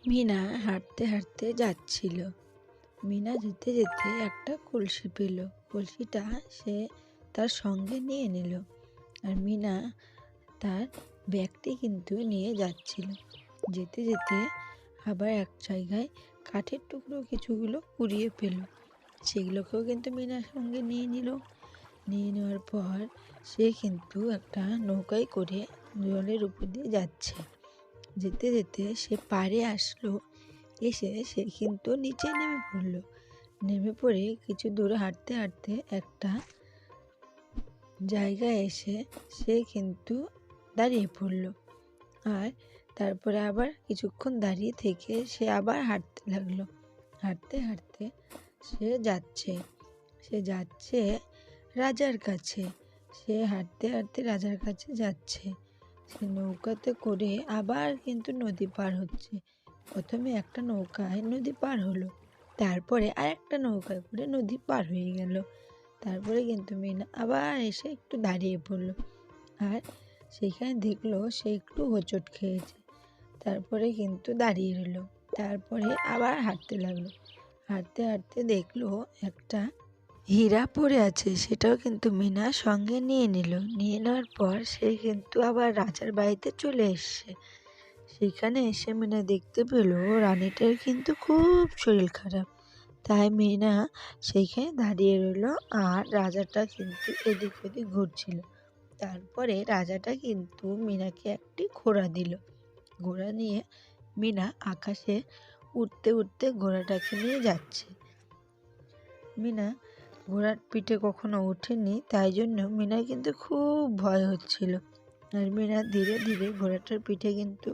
মিনা হাঁটতে হাঁটতে যাচ্ছিল। মিনা যেতে যেতে একটা কলসি পেল। কলসিটা সে তার সঙ্গে নিয়ে নিল। আর মিনা তার ব্যাগটি কিন্তু নিয়ে যাচ্ছিল। যেতে যেতে আবার এক জায়গায় কাঠের টুকরো কিছুগুলো কুড়িয়ে পেল। সেগুলোকেও কিন্তু মিনার সঙ্গে নিয়ে নিল। নিয়ে নেওয়ার পর সে কিন্তু একটা নৌকায় করে জলের উপর দিয়ে যাচ্ছে। যেতে যেতে সে পাড়ে আসলো। এসে সে কিন্তু নিচে নেমে পড়লো। নেমে পড়ে কিছু দূর হাঁটতে হাঁটতে একটা জায়গায় এসে সে কিন্তু দাঁড়িয়ে পড়লো। আর তারপরে আবার কিছুক্ষণ দাঁড়িয়ে থেকে সে আবার হাঁটতে লাগলো। হাঁটতে হাঁটতে সে যাচ্ছে রাজার কাছে। সে হাঁটতে হাঁটতে রাজার কাছে যাচ্ছে। সে নৌকাতে করে আবার কিন্তু নদী পার হচ্ছে। প্রথমে একটা নৌকায় নদী পার হলো, তারপরে আরেকটা নৌকায় করে নদী পার হয়ে গেল। তারপরে কিন্তু মিনা আবার এসে একটু দাঁড়িয়ে পড়লো। আর সেখানে দেখলো সে একটু হোঁচট খেয়েছে। তারপরে কিন্তু দাঁড়িয়ে রইল। তারপরে আবার হাঁটতে লাগলো। হাঁটতে হাঁটতে দেখলো একটা হীরা পড়ে আছে। সেটাও কিন্তু মিনা সঙ্গে নিয়ে নিল। নিয়ে নেওয়ার পর সে কিন্তু আবার রাজার বাড়িতে চলে এসছে। সেখানে এসে মিনা দেখতে পেল রানীটার কিন্তু খুব শরীর খারাপ। তাই মিনা সেইখানে দাঁড়িয়ে রইল। আর রাজাটা কিন্তু এদিক ওদিক ঘুরছিল। তারপরে রাজাটা কিন্তু মিনাকে একটি ঘোড়া দিল। ঘোড়া নিয়ে মিনা আকাশে উঠতে উঠতে ঘোড়াটাকে নিয়ে যাচ্ছে। মিনা ঘোড়ার পিঠে কখনো ওঠেনি, তাই জন্য মিনার কিন্তু খুব ভয় হচ্ছিল। আর মিনা ধীরে ধীরে ঘোড়াটার পিঠে কিন্তু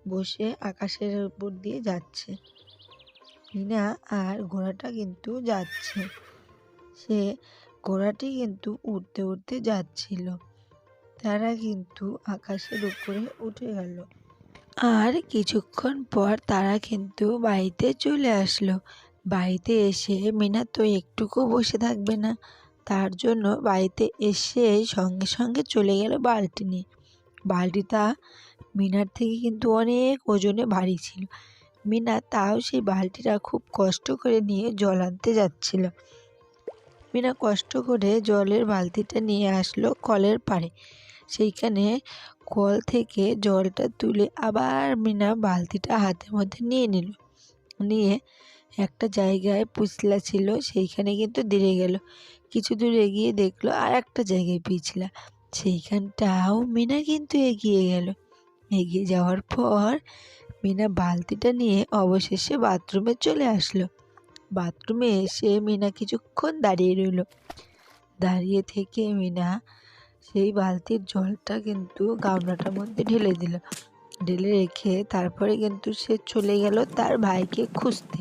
বসে আকাশের উপর দিয়ে যাচ্ছে। মিনা আর ঘোড়াটা কিন্তু যাচ্ছে। সে ঘোড়াটি কিন্তু উঠতে উঠতে যাচ্ছিল। তারা কিন্তু আকাশের উপরে উঠে গেল। আর কিছুক্ষণ পর তারা কিন্তু বাড়িতে চলে আসলো। বাড়িতে এসে মিনা তো একটুকু বসে থাকবে না, তার জন্য বাড়িতে এসে সঙ্গে সঙ্গে চলে গেল বালতি নিয়ে। বালতিটা মিনার থেকে কিন্তু অনেক ওজনে ভারী ছিল। মিনা তাও সেই বালতিটা খুব কষ্ট করে নিয়ে জল আনতে যাচ্ছিল। মিনা কষ্ট করে জলের বালতিটা নিয়ে আসলো কলের পাড়ে। সেইখানে কল থেকে জলটা তুলে আবার মিনা বালতিটা হাতের মধ্যে নিয়ে নিল। নিয়ে একটা জায়গায় পিছলা ছিল, সেইখানে কিন্তু দেড়ে গেল। কিছু দূর এগিয়ে দেখলো আর একটা জায়গায় পিছলা। সেইখানটাও মিনা কিন্তু এগিয়ে গেল। এগিয়ে যাওয়ার পর মিনা বালতিটা নিয়ে অবশেষে বাথরুমে চলে আসলো। বাথরুমে এসে মিনা কিছুক্ষণ দাঁড়িয়ে রইল। দাঁড়িয়ে থেকে মিনা সেই বালতির জলটা কিন্তু গামলাটার মধ্যে ঢেলে দিল। ঢেলে রেখে তারপরে কিন্তু সে চলে গেল তার ভাইকে খুঁজতে।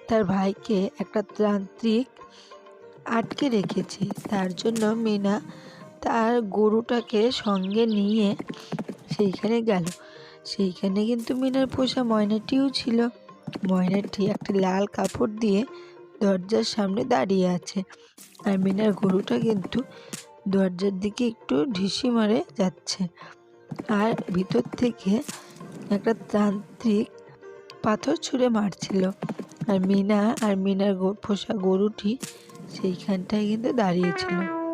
তার ভাইকে একটা তান্ত্রিক আটকে রেখেছে। তার জন্য মিনা তার গরুটাকে সঙ্গে নিয়ে সেইখানে গেল। সেইখানে কিন্তু মিনার পোষা ময়নাটিও ছিল। ময়নাটি একটা লাল কাপড় দিয়ে দরজার সামনে দাঁড়িয়ে আছে। আর মিনার গরুটা কিন্তু দরজার দিকে একটু ঢিসি মারে যাচ্ছে। আর ভিতর থেকে একটা তান্ত্রিক পাথর ছুঁড়ে মারছিল। আর মিনা আর মিনার পোষা গরুটি সেইখানটায় কিন্তু দাঁড়িয়েছিল।